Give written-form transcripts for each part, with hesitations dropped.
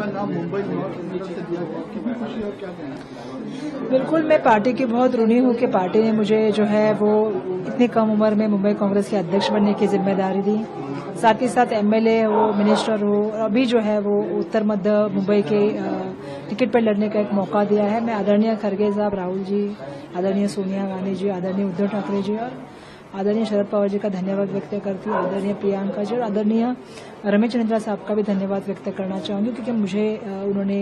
नाम मुंबई नॉर्थ से दिया गया, कितनी खुशी और क्या कहना? बिल्कुल, मैं पार्टी की बहुत ऋणी हूँ कि पार्टी ने मुझे जो है वो इतनी कम उम्र में मुंबई कांग्रेस के अध्यक्ष बनने की जिम्मेदारी दी। साथ ही साथ एमएलए हो, मिनिस्टर हो, और अभी जो है वो उत्तर मध्य मुंबई के टिकट पर लड़ने का एक मौका दिया है। मैं आदरणीय खड़गे साहब, राहुल जी, आदरणीय सोनिया गांधी जी, आदरणीय उद्धव ठाकरे जी और आदरणीय शरद पवार जी का धन्यवाद व्यक्त करती हूँ, आदरणीय प्रियंका जी और आदरणीय रमेश चंद्रा साहब का भी धन्यवाद व्यक्त करना चाहूंगी, क्योंकि मुझे उन्होंने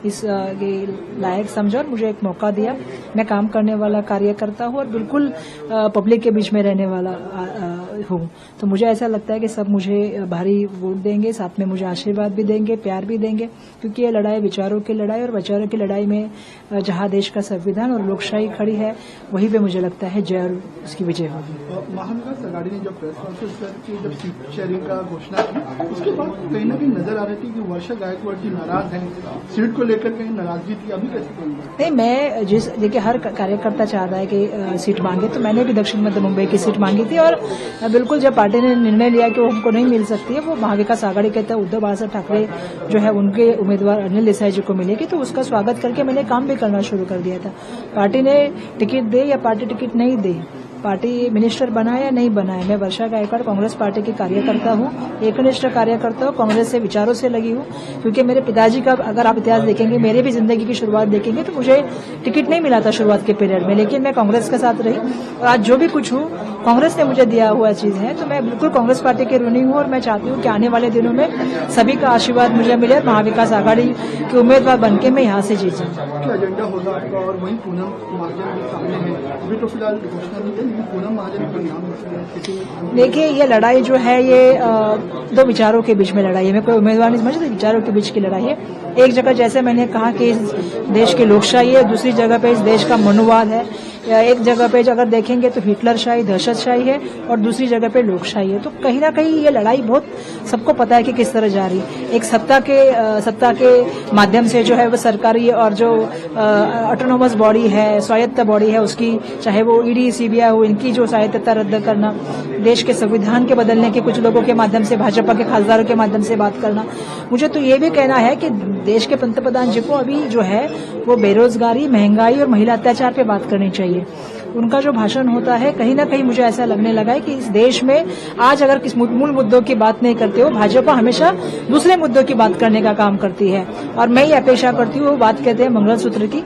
इस लायक समझा और मुझे एक मौका दिया। मैं काम करने वाला कार्यकर्ता हूँ और बिल्कुल पब्लिक के बीच में रहने वाला हूँ, तो मुझे ऐसा लगता है कि सब मुझे भारी वोट देंगे, साथ में मुझे आशीर्वाद भी देंगे, प्यार भी देंगे, क्योंकि ये लड़ाई विचारों की लड़ाई और विचारों की लड़ाई में जहाँ देश का संविधान और लोकशाही खड़ी है वहीं पे मुझे लगता है जय और उसकी विजय होगी। महाविकास आघाड़ी ने जब प्रेस कॉन्फ्रेंस करके जब सीट शेयरिंग का घोषणा की, उसके बाद कहीं ना कहीं नजर आ रही थी कि वर्षा गायकवाड़ जी नाराज हैं, सीट को लेकर कहीं नाराजगी थी, अभी कैसे कहेंगे? नहीं, मैं देखिए हर कार्यकर्ता चाहता है कि सीट मांगे, तो मैंने भी दक्षिण मध्य मुंबई की सीट मांगी थी और बिल्कुल जब पार्टी ने निर्णय लिया कि वो हमको नहीं मिल सकती है, वो महाविकास आघाड़ी के तहत उद्धव बाला ठाकरे जो है उनके उम्मीदवार अनिल देसाई जी को मिलेगी, तो उसका स्वागत करके मैंने काम भी करना शुरू कर दिया था। पार्टी ने टिकट दे या पार्टी टिकट नहीं दे, पार्टी मिनिस्टर बनाए या नहीं बनाए, मैं वर्षा गायकवाड़ कांग्रेस पार्टी की कार्यकर्ता हूँ, एकनिष्ठ कार्यकर्ता हूँ, कांग्रेस से विचारों से लगी हूँ, क्योंकि मेरे पिताजी का अगर आप इतिहास देखेंगे, मेरे भी जिंदगी की शुरुआत देखेंगे तो मुझे टिकट नहीं मिला था शुरुआत के पीरियड में, लेकिन मैं कांग्रेस के साथ रही और आज जो भी कुछ हूँ कांग्रेस ने मुझे दिया हुआ चीज है, तो मैं बिल्कुल कांग्रेस पार्टी की ऋणी हूँ और मैं चाहती हूँ कि आने वाले दिनों में सभी का आशीर्वाद मुझे मिले, महाविकास आघाड़ी के उम्मीदवार बनके मैं यहाँ से जीत जाऊँ। क्या एजेंडा होगा आपका? और वहीं पूनम महाजन भी सामने है, अभी तो फिलहाल घोषणा नहीं है, लेकिन पूनम महाजन का नाम। देखिए, ये लड़ाई जो है ये दो विचारों के बीच में लड़ाई है, मैं कोई उम्मीदवार नहीं समझती, विचारों के बीच की लड़ाई है। एक जगह जैसे मैंने कहा कि इस देश की लोकशाही है, दूसरी जगह पे इस देश का मनुवाद है, या एक जगह पे अगर देखेंगे तो हिटलरशाही, दहशतशाही है और दूसरी जगह पे लोकशाही है। तो कहीं ना कहीं ये लड़ाई बहुत सबको पता है कि किस तरह जा रही है। एक सत्ता के माध्यम से जो है वो सरकारी और जो ऑटोनोमस बॉडी है, स्वायत्त बॉडी है, उसकी चाहे वो ईडी सीबीआई हो, इनकी जो स्वायत्तता रद्द करना, देश के संविधान के बदलने के कुछ लोगों के माध्यम से, भाजपा के खासदारों के माध्यम से बात करना। मुझे तो ये भी कहना है कि देश के पंतप्रधान जी को अभी जो है वो बेरोजगारी, महंगाई और महिला अत्याचार पे बात करनी चाहिए। उनका जो भाषण होता है कहीं ना कहीं मुझे ऐसा लगने लगा है कि इस देश में आज अगर किस मूल मुद्दों की बात नहीं करते हो, भाजपा हमेशा दूसरे मुद्दों की बात करने का काम करती है और मैं ये अपेक्षा करती हूँ, वो बात कहते हैं मंगलसूत्र की।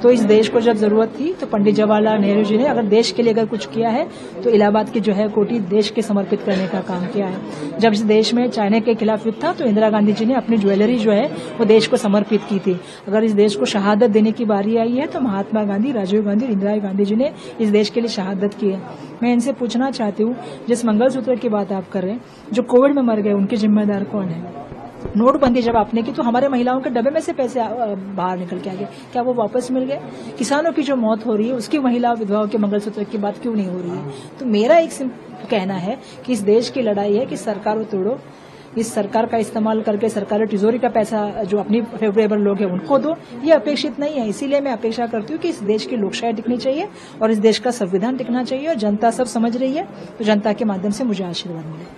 तो इस देश को जब जरूरत थी तो पंडित जवाहरलाल नेहरू जी ने अगर देश के लिए अगर कुछ किया है तो इलाहाबाद की जो है कोठी देश के समर्पित करने का काम किया है। जब इस देश में चाइना के खिलाफ युद्ध था तो इंदिरा गांधी जी ने अपनी ज्वेलरी जो है वो देश को समर्पित की थी। अगर इस देश को शहादत देने की बारी आई है तो महात्मा गांधी, राजीव गांधी और इंदिरा गांधी जी ने इस देश के लिए शहादत की है। मैं इनसे पूछना चाहती हूँ, जिस मंगलसूत्र की बात आप कर रहे हैं, जो कोविड में मर गए उनके जिम्मेदार कौन है? नोटबंदी जब आपने की तो हमारे महिलाओं के डब्बे में से पैसे बाहर निकल के आ गए, क्या वो वापस मिल गए? किसानों की जो मौत हो रही है उसकी महिला विधवाओं के मंगलसूत्र की बात क्यों नहीं हो रही है? तो मेरा एक कहना है कि इस देश की लड़ाई है कि सरकार को तोड़ो, इस सरकार का इस्तेमाल करके सरकारी तिजोरी का पैसा जो अपनी फेवरेबल लोग हैं उनको दो, ये अपेक्षित नहीं है। इसीलिए मैं अपेक्षा करती हूँ कि इस देश की लोकशाही टिकनी चाहिए और इस देश का संविधान टिकना चाहिए और जनता सब समझ रही है, तो जनता के माध्यम से मुझे आशीर्वाद मिले।